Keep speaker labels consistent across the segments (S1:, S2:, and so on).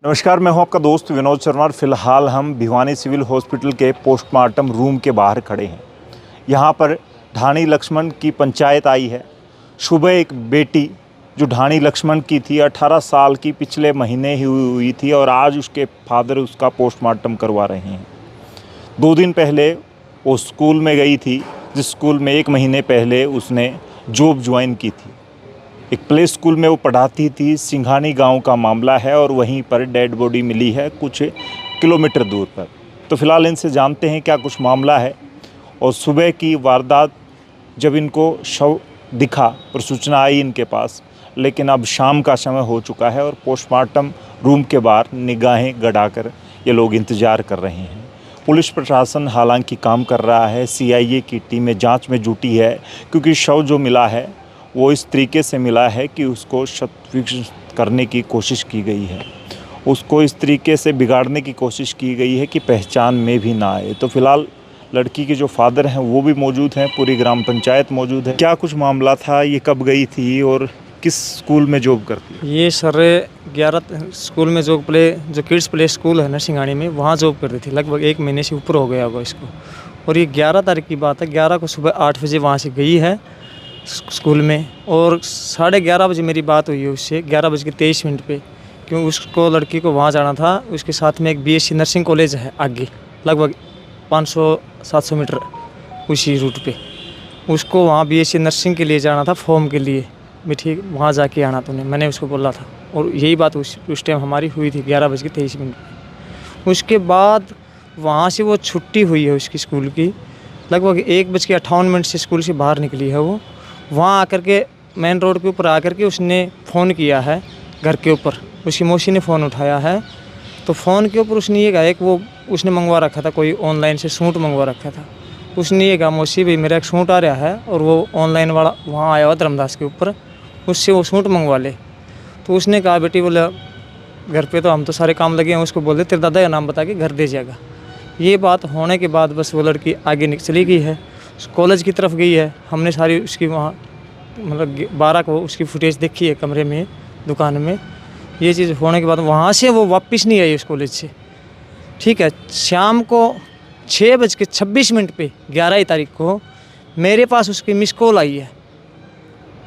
S1: नमस्कार, मैं हूं आपका दोस्त विनोद शर्मा और फिलहाल हम भिवानी सिविल हॉस्पिटल के पोस्टमार्टम रूम के बाहर खड़े हैं। यहां पर ढाणी लक्ष्मण की पंचायत आई है। सुबह एक बेटी जो ढाणी लक्ष्मण की थी, 18 साल की, पिछले महीने ही हुई थी और आज उसके फादर उसका पोस्टमार्टम करवा रहे हैं। 2 दिन पहले वो स्कूल में गई थी, जिस स्कूल में 1 महीने पहले उसने जॉब ज्वाइन की थी। एक प्ले स्कूल में वो पढ़ाती थी। सिंघानी गांव का मामला है और वहीं पर डेड बॉडी मिली है कुछ किलोमीटर दूर पर। तो फिलहाल इनसे जानते हैं क्या कुछ मामला है। और सुबह की वारदात जब इनको शव दिखा और सूचना आई इनके पास, लेकिन अब शाम का समय हो चुका है और पोस्टमार्टम रूम के बाहर निगाहें गड़ाकर ये लोग इंतज़ार कर रहे हैं। पुलिस प्रशासन हालांकि काम कर रहा है। सीआईए की टीमें जांच में जुटी है, क्योंकि शव जो मिला है वो इस तरीके से मिला है कि उसको शतविक्ष करने की कोशिश की गई है। उसको इस तरीके से बिगाड़ने की कोशिश की गई है कि पहचान में भी ना आए। तो फिलहाल लड़की के जो फादर हैं वो भी मौजूद हैं, पूरी ग्राम पंचायत मौजूद है। क्या कुछ मामला था, ये कब गई थी और किस स्कूल में जॉब करती है?
S2: ये सर 11 स्कूल में जो किड्स प्ले स्कूल है ना सिंघानी में, वहाँ जॉब करती थी। लगभग 1 महीने से ऊपर हो गया होगा इसको। और ये 11 तारीख की बात है। 11 को सुबह 8 बजे वहाँ से गई है स्कूल में और 11:30 बजे मेरी बात हुई है उससे, 11:23 पे। क्यों उसको, लड़की को वहाँ जाना था। उसके साथ में एक बीएससी नर्सिंग कॉलेज है आगे, लगभग 500-700 मीटर उसी रूट पे। उसको वहाँ बीएससी नर्सिंग के लिए जाना था, फॉर्म के लिए भी। ठीक, वहाँ जाके आना तूने, मैंने उसको बोला था। और यही बात उस टाइम हमारी हुई थी 11:23 पे। उसके बाद वहाँ से वो छुट्टी हुई है उसकी स्कूल की, लगभग 1:58 से स्कूल से बाहर निकली है वो। वहाँ आकर के मेन रोड के ऊपर आकर के उसने फ़ोन किया है घर के ऊपर। उसकी मौसी ने फ़ोन उठाया है, तो फ़ोन के ऊपर उसने ये कहा कि वो उसने मंगवा रखा था, कोई ऑनलाइन से सूट मंगवा रखा था। उसने ये कहा, मौसी भाई मेरा एक सूट आ रहा है और वो ऑनलाइन वाला वहाँ आया हुआ धर्मदास के ऊपर, उससे वो सूट मंगवा ले। तो उसने कहा, बेटी बोला घर पे तो हम तो सारे काम लगे हैं, उसको बोल दे तेरे दादा का नाम बता के घर दे जाएगा। ये बात होने के बाद बस वो लड़की आगे चली गई है, कॉलेज की तरफ गई है। हमने सारी उसकी वहाँ मतलब 12 को उसकी फुटेज देखी है कमरे में, दुकान में। ये चीज़ होने के बाद वहाँ से वो वापस नहीं आई उस कॉलेज से। ठीक है, शाम को 6:26 पे 11 तारीख को मेरे पास उसकी मिस कॉल आई है।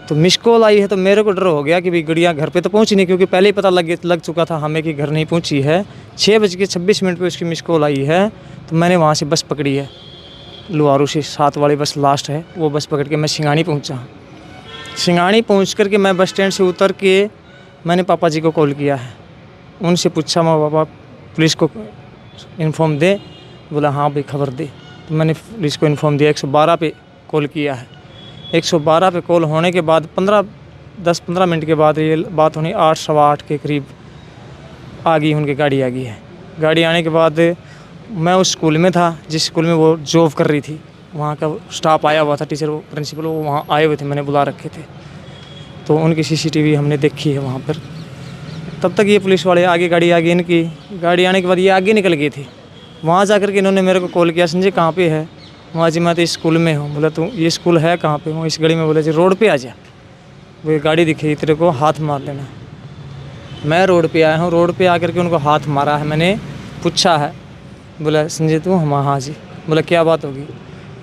S2: तो मिस कॉल आई है तो मेरे को डर हो गया कि भाई गड़िया घर पे तो पहुंची नहीं, क्योंकि पहले ही पता लग चुका था हमें कि घर नहीं पहुंची है। 6:26 पे उसकी मिस कॉल आई है। तो मैंने वहाँ से बस पकड़ी है, लुहारू से 7 वाली बस लास्ट है, वो बस पकड़ के मैं सिंघानी पहुँचा। सिंघानी पहुँच कर के मैं बस स्टैंड से उतर के मैंने पापा जी को कॉल किया है। उनसे पूछा, मैं पापा पुलिस को इन्फॉर्म दे। बोला हाँ भाई खबर दे। तो मैंने पुलिस को इन्फॉर्म दिया, 112 पे कॉल किया है। 112 पे कॉल होने के बाद 10-15 मिनट के बाद ये बात होनी, 8 सवा 8 के करीब आ गई उनकी गाड़ी आ गई है। गाड़ी आने के बाद मैं उस स्कूल में था जिस स्कूल में वो जॉब कर रही थी। वहाँ का स्टाफ आया हुआ था, टीचर, वो प्रिंसिपल, वो वहाँ आए हुए थे, मैंने बुला रखे थे। तो उनकी सीसीटीवी हमने देखी है वहाँ पर। तब तक ये पुलिस वाले आगे गाड़ी आ गई, इनकी गाड़ी आने के बाद ये आगे निकल गए थे। वहाँ जाकर के इन्होंने मेरे को कॉल किया, संजय कहाँ पे है? वहाँ जी मैं तो इस स्कूल में हूँ। बोला तू ये स्कूल है कहाँ पे? वो इस गली में। बोला जी रोड पे आ जा, वो ये गाड़ी दिखेगी तेरे को, हाथ मार लेना। मैं रोड पे आया हूँ, रोड पे आकर के उनको हाथ मारा है। मैंने पूछा है, बोला संजय तू? हम हाँ जी। बोला क्या बात होगी?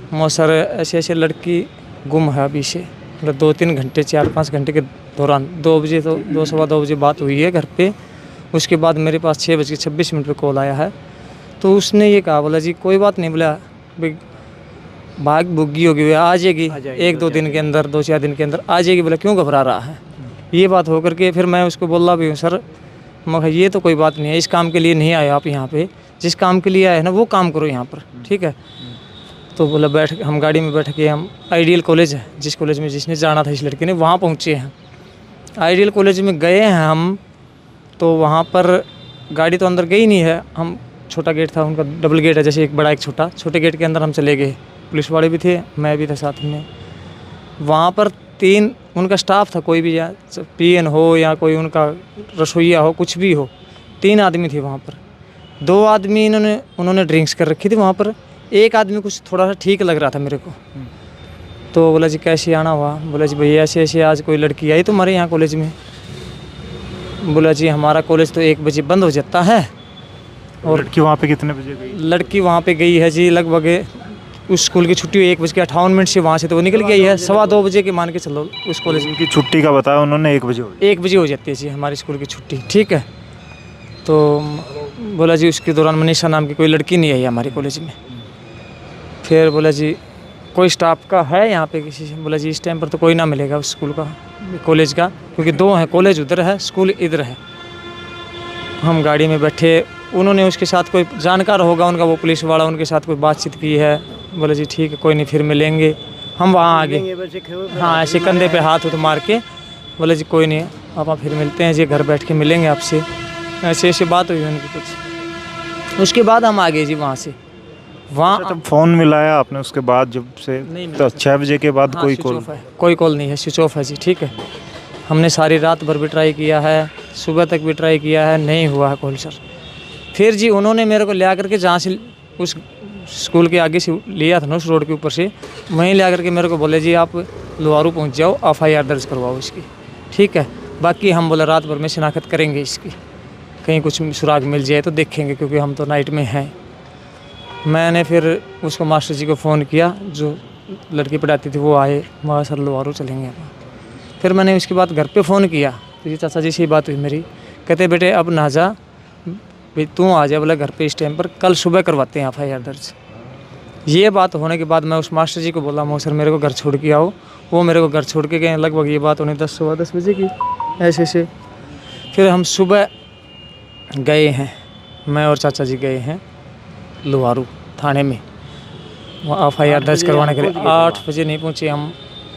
S2: मैं सर ऐसे ऐसे लड़की गुम है अभी से, मतलब 2-3 घंटे 4-5 घंटे के दौरान 2 बजे, तो 2 सवा 2 बजे बात हुई है घर पे। उसके बाद मेरे पास 6:26 पे कॉल आया है। तो उसने ये कहा, बोला जी कोई बात नहीं, बोला भाई भाग भुग्गी होगी, आ जाएगी 1-2 दिन के अंदर, 2-4 दिन के अंदर आ जाएगी। बोला क्यों घबरा रहा है? ये बात होकर के फिर मैं उसको बोला भी हूँ, सर मैं ये तो कोई बात नहीं है, इस काम के लिए नहीं आए आप यहाँ पे, जिस काम के लिए आए हैं ना वो काम करो यहाँ पर, ठीक है? तो बोला हम गाड़ी में बैठ के हम आइडियल कॉलेज है, जिस कॉलेज में जिसने जाना था इस लड़के ने, वहाँ पहुँचे हैं। आइडियल कॉलेज में गए हैं हम, तो वहाँ पर गाड़ी तो अंदर गई नहीं है। हम, छोटा गेट था उनका, डबल गेट है जैसे, एक बड़ा एक छोटा, छोटे गेट के अंदर हम चले गए। पुलिस वाले भी थे, मैं भी था साथ में। वहाँ पर 3 उनका स्टाफ था, कोई भी, या पीएन हो या कोई उनका रसोइया हो, कुछ भी हो, 3 आदमी थे वहाँ पर। 2 आदमी उन्होंने ड्रिंक्स कर रखी थी वहाँ पर। एक आदमी कुछ थोड़ा सा ठीक लग रहा था मेरे को। तो बोला जी कैसे आना हुआ? बोला जी भैया ऐसे ऐसे आज कोई लड़की आई तुम्हारे यहाँ कॉलेज में। बोला जी हमारा कॉलेज तो 1 बजे बंद हो जाता है।
S1: और लड़की वहाँ पे कितने बजे गई?
S2: लड़की वहाँ पे गई है जी लगभग उस स्कूल की छुट्टी 1:58 से वहाँ से तो वो निकल गई है। 2:15 बजे के मान के चलो उस कॉलेज
S1: उनकी छुट्टी का बताया उन्होंने 1 बजे हो गई।
S2: 1 बजे हो जाती है जी हमारे स्कूल की छुट्टी, ठीक है। तो बोला जी उसके दौरान मनीषा नाम की कोई लड़की नहीं आई हमारे कॉलेज में। फिर बोला जी कोई स्टाफ का है यहाँ पे किसी से? बोला जी इस टाइम पर तो कोई ना मिलेगा उस स्कूल का, कॉलेज का, क्योंकि 2 हैं, कॉलेज उधर है, स्कूल इधर है। हम गाड़ी में बैठे, उन्होंने उसके साथ कोई जानकार होगा उनका, वो पुलिस वाला, उनके साथ कोई बातचीत की है। बोले जी ठीक है कोई नहीं फिर मिलेंगे। हम वहाँ आगे, हाँ ऐसे कंधे पे हाथ मार के बोले जी कोई नहीं आप फिर मिलते हैं जी, घर बैठ के मिलेंगे आपसे। ऐसे ऐसे बात हुई उनकी कुछ। उसके बाद हम आ गए जी वहाँ से। वहाँ
S1: तब फ़ोन मिलाया आपने उसके बाद जब से?
S2: नहीं
S1: तो 6 बजे के बाद
S2: हाँ,
S1: कोई
S2: स्विच
S1: कॉल?
S2: ऑफ है, कोई कॉल नहीं है, स्विच ऑफ है जी, ठीक है। हमने सारी रात भर भी ट्राई किया है, सुबह तक भी ट्राई किया है, नहीं हुआ है कॉल सर। फिर जी उन्होंने मेरे को ले आकर के जहाँ से उस स्कूल के आगे से लिया था ना उस रोड के ऊपर से, वहीं ले आकर के मेरे को बोले जी आप लोहारू पहुँच जाओ, FIR दर्ज करवाओ इसकी, ठीक है। बाकी हम बोले रात भर में शिनाख्त करेंगे इसकी, कहीं कुछ सुराग मिल जाए तो देखेंगे, क्योंकि हम तो नाइट में हैं। मैंने फिर उसको मास्टर जी को फ़ोन किया, जो लड़की पढ़ाती थी वो आए, वहाँ सर लोहारू चलेंगे। फिर मैंने उसके बाद घर पे फ़ोन किया तो ये चाचा जी से बात हुई मेरी, कहते बेटे अब ना जा भाई, तू आ जा, बोला घर पे इस टाइम पर, कल सुबह करवाते हैं FIR दर्ज। ये बात होने के बाद मैं उस मास्टर जी को बोला मो सर मेरे को घर छोड़ के आओ। वो मेरे को घर छोड़ के गए। लगभग ये बात उन्हें 10 सवा 10 बजे की ऐसे से। फिर हम सुबह गए हैं, मैं और चाचा जी गए हैं लोहारू थाने में, वहाँ FIR दर्ज करवाने के लिए। 8 बजे नहीं पहुँचे हम,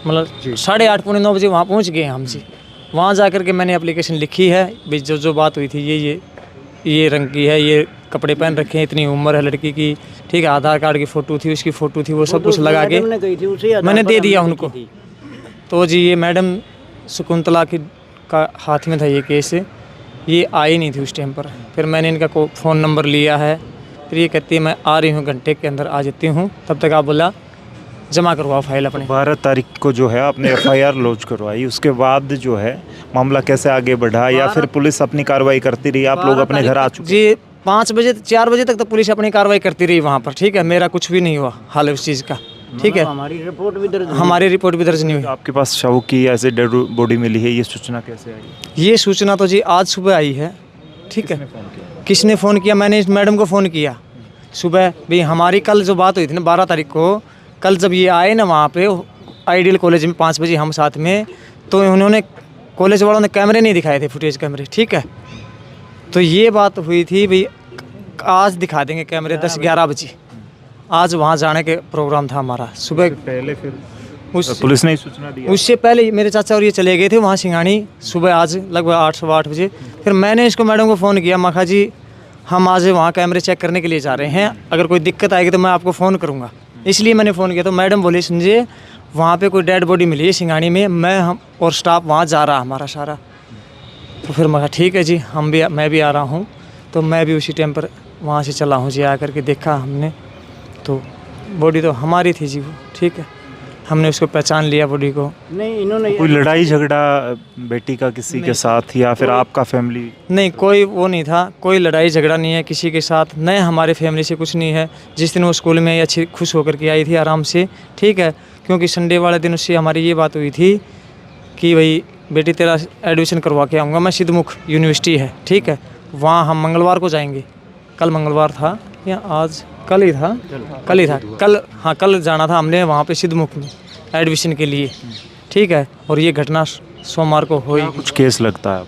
S2: मतलब 8:30 पौने 9 बजे वहाँ पहुँच गए हम जी। वहाँ जा कर के मैंने एप्लीकेशन लिखी है भाई जो बात हुई थी, ये रंग की है, ये कपड़े पहन रखे हैं, इतनी उम्र है लड़की की, ठीक है। आधार कार्ड की फ़ोटो थी, उसकी फ़ोटो थी, वो सब कुछ लगा के मैंने दे दिया उनको। तो जी ये मैडम शकुंतला का हाथ में था ये केस, ये आई नहीं थी उस टाइम पर। फिर मैंने इनका फ़ोन नंबर लिया है, फिर ये कहती है मैं आ रही हूँ, घंटे के अंदर आ जाती हूँ, तब तक आप बोला जमा करवाओ फाइल अपने।
S1: 12 तारीख को जो है आपने FIR लॉन्च करवाई, उसके बाद जो है मामला कैसे आगे बढ़ा, या फिर पुलिस अपनी कार्रवाई करती रही, आप लोग अपने घर आ चुके?
S2: जी 5 बजे 4 बजे तक तो पुलिस अपनी कार्रवाई करती रही वहाँ पर, ठीक है। मेरा कुछ भी नहीं हुआ हाल उस चीज़ का, ठीक है। हमारी रिपोर्ट भी दर्ज नहीं हुई।
S1: आपके पास शव की ऐसे डेड बॉडी मिली है, ये सूचना कैसे आई?
S2: ये सूचना तो जी आज सुबह आई है, ठीक है। किसने फ़ोन किया? मैंने इस मैडम को फ़ोन किया सुबह भाई, हमारी कल जो बात हुई थी ना 12 तारीख को, कल जब ये आए ना वहाँ पे आइडियल कॉलेज में 5 बजे हम साथ में, तो उन्होंने कॉलेज वालों ने कैमरे नहीं दिखाए थे, फुटेज कैमरे, ठीक है। तो ये बात हुई थी भाई आज दिखा देंगे कैमरे 10-11 बजे, आज वहाँ जाने के प्रोग्राम था हमारा। सुबह
S1: पहले फिर पुलिस ने सूचना दी?
S2: उससे पहले मेरे चाचा और ये चले गए थे वहाँ सिंगानी, सुबह आज लगभग 8 सवा 8 बजे। फिर मैंने इसको मैडम को फ़ोन किया, मखा जी हम आज वहाँ कैमरे चेक करने के लिए जा रहे हैं, अगर कोई दिक्कत आएगी तो मैं आपको फ़ोन करूँगा, इसलिए मैंने फ़ोन किया। तो मैडम बोली समझिए वहाँ पे कोई डेड बॉडी मिली है सिंगानी में, हम और स्टाफ वहाँ जा रहा हमारा सारा। तो फिर मैं कहा ठीक है जी, मैं भी आ रहा हूँ। तो मैं भी उसी टाइम पर वहाँ से चला हूँ जी। आकर के देखा हमने तो बॉडी तो हमारी थी जी वो, ठीक है। हमने उसको पहचान लिया बॉडी को।
S1: नहीं इन्होंने कोई लड़ाई झगड़ा बेटी का किसी के साथ, या फिर आपका फैमिली?
S2: नहीं कोई वो नहीं था, कोई लड़ाई झगड़ा नहीं है किसी के साथ, न हमारे फैमिली से कुछ नहीं है। जिस दिन वो स्कूल में अच्छी खुश होकर के आई थी आराम से, ठीक है, क्योंकि संडे वाले दिन उससे हमारी ये बात हुई थी कि भाई बेटी तेरा एडमिशन करवा के आऊँगा मैं, सिद्धमुख यूनिवर्सिटी है, ठीक है, वहाँ हम मंगलवार को जाएंगे। कल मंगलवार था या आज? कल ही था, हाँ कल जाना था हमने वहाँ पे सिद्धमुख में एडमिशन के लिए, ठीक है। और ये घटना सोमवार को हुई।
S1: कुछ केस लगता है?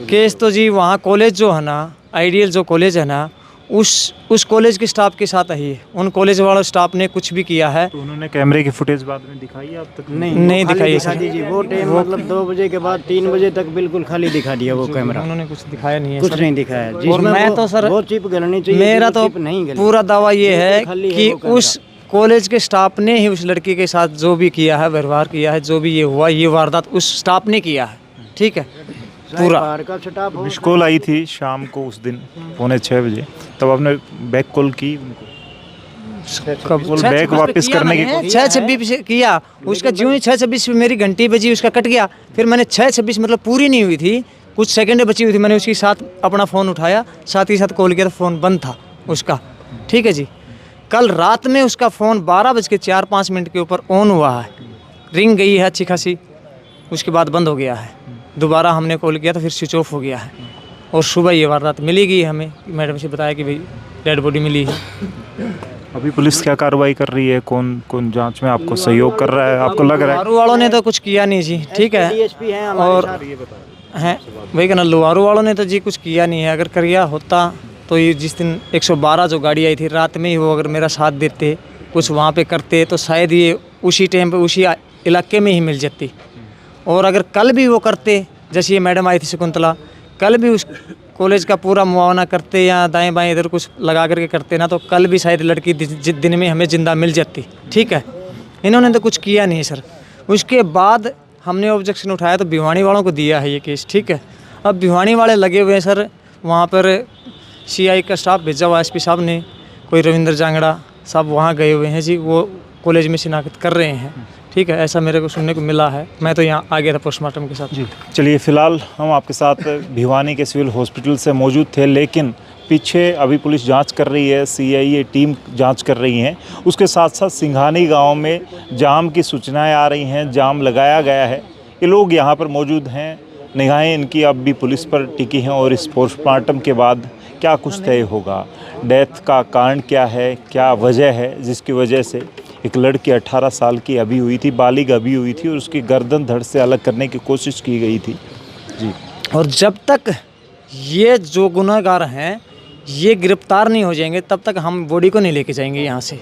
S2: केस तो जी वहाँ कॉलेज जो है ना, आइडियल जो कॉलेज है ना, उस कॉलेज के स्टाफ के साथ ही है। उन कॉलेज वालों स्टाफ ने कुछ भी किया है।
S1: तो उन्होंने कैमरे की फुटेज बाद में दिखाई है? अब तक
S2: नहीं दिखाई सर।
S3: वो टाइम मतलब 2 बजे के बाद 3 बजे तक बिल्कुल खाली दिखा दिया वो कैमरा।
S2: उन्होंने कुछ दिखाया नहीं है,
S3: कुछ नहीं दिखाया।
S2: और मैं तो सर
S3: वो चिप गलनी चाहिए,
S2: मेरा तो पूरा दावा ये है कि उस कॉलेज के स्टाफ ने ही उस लड़की के साथ जो भी किया है, व्यवहार किया है, जो भी ये हुआ, ये वारदात उस स्टाफ ने किया है, ठीक है। पूरा
S3: का स्टाफ।
S1: मिस कॉल आई थी शाम को उस दिन 5:45 बजे, तब आपने बैक कॉल की उनको? बैग वापस करने की
S2: 6:26 किया उसका, ज्यों ही 6:26 पे मेरी घंटी बजी, उसका कट गया। फिर मैंने 6:26 मतलब पूरी नहीं हुई थी, कुछ सेकंडें बची हुई थी, मैंने उसके साथ अपना फ़ोन उठाया, साथ ही साथ कॉल किया तो फ़ोन बंद था उसका। ठीक है जी। कल रात में उसका फ़ोन 12:04-5 के ऊपर ऑन हुआ है, रिंग गई है अच्छी खासी, उसके बाद बंद हो गया है। दोबारा हमने कॉल किया तो फिर स्विच ऑफ हो गया है। और सुबह ये वारदात मिली गई हमें, मैडम से बताया कि भाई डेड बॉडी मिली है।
S1: अभी पुलिस क्या कार्रवाई कर रही है? कौन कौन जांच में आपको सहयोग कर रहा है, आपको लग रहा है?
S2: लुहारू वालों ने तो कुछ किया नहीं जी, ठीक है।
S3: डीएसपी हैं हमारे
S2: और
S3: साथ।
S2: हैं वही कहना, लुहारू वालों ने तो जी कुछ किया नहीं है। अगर किया होता तो ये जिस दिन 112 जो गाड़ी आई थी रात में ही, वो अगर मेरा साथ देते, कुछ वहाँ पे करते, तो शायद ये उसी टाइम पे उसी इलाके में ही मिल जाती। और अगर कल भी वो करते, जैसे ये मैडम आई थी शकुंतला, कल भी उस कॉलेज का पूरा मुआवना करते या दाएं बाएं इधर कुछ लगा करके करते ना, तो कल भी शायद लड़की दिन में हमें ज़िंदा मिल जाती। ठीक है, इन्होंने तो कुछ किया नहीं सर। उसके बाद हमने ऑब्जेक्शन उठाया तो भिवानी वालों को दिया है ये केस। ठीक है, अब भिवानी वाले लगे हुए हैं सर, वहाँ पर सीआई का स्टाफ भेजा हुआ, एसपी साहब ने, कोई रविंद्र जांगड़ा साहब वहाँ गए हुए हैं जी, वो कॉलेज में शिनाख्त कर रहे हैं। ठीक है, ऐसा मेरे को सुनने को मिला है। मैं तो यहाँ आ गया था पोस्टमार्टम के साथ।
S1: जी चलिए, फ़िलहाल हम आपके साथ भिवानी के सिविल हॉस्पिटल से मौजूद थे, लेकिन पीछे अभी पुलिस जांच कर रही है, सीआईए टीम जांच कर रही है। उसके साथ साथ सिंघानी गांव में जाम की सूचनाएं आ रही हैं, जाम लगाया गया है। ये लोग यहाँ पर मौजूद हैं, निगाहें इनकी अब भी पुलिस पर टिकी हैं और इस पोस्टमार्टम के बाद क्या कुछ तय होगा, डेथ का कारण क्या है, क्या वजह है जिसकी वजह से एक लड़की 18 साल की अभी हुई थी, बालिग अभी हुई थी, और उसकी गर्दन धड़ से अलग करने की कोशिश की गई थी जी।
S2: और जब तक ये जो गुनहगार हैं ये गिरफ्तार नहीं हो जाएंगे, तब तक हम बॉडी को नहीं लेके जाएंगे यहाँ से।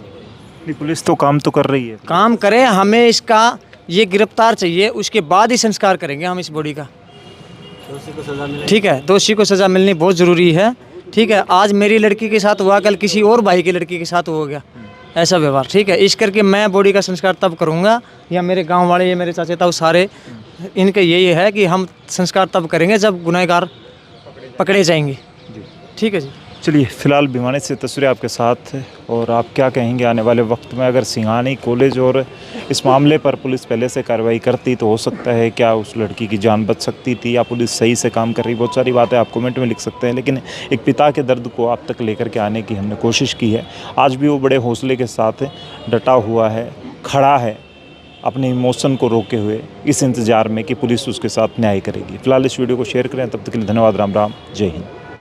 S1: पुलिस तो काम तो कर रही है,
S2: काम करे, हमें इसका ये गिरफ्तार चाहिए, उसके बाद ही संस्कार करेंगे हम इस बॉडी का। ठीक है, दोषी को सज़ा मिलनी बहुत ज़रूरी है। ठीक है, आज मेरी लड़की के साथ हुआ, कल किसी और भाई की लड़की के साथ हो गया ऐसा व्यवहार। ठीक है, इस करके मैं बॉडी का संस्कार तब करूँगा, या मेरे गांव वाले, ये मेरे चाचा ताऊ सारे, इनका यही है कि हम संस्कार तब करेंगे जब गुनहगार पकड़े जाएंगे। ठीक है जी।
S1: चलिए, फ़िलहाल भिवानी से तस्वीरें आपके साथ है, और आप क्या कहेंगे आने वाले वक्त में अगर सिंघानी कॉलेज और इस मामले पर पुलिस पहले से कार्रवाई करती तो हो सकता है क्या उस लड़की की जान बच सकती थी, या पुलिस सही से काम कर रही? बहुत सारी बातें आप कमेंट में लिख सकते हैं, लेकिन एक पिता के दर्द को आप तक लेकर के आने की हमने कोशिश की है। आज भी वो बड़े हौसले के साथ डटा हुआ है, खड़ा है, अपने इमोशन को रोके हुए, इस इंतज़ार में कि पुलिस उसके साथ न्याय करेगी। फ़िलहाल इस वीडियो को शेयर करें, तब तक के लिए धन्यवाद। राम राम, जय हिंद।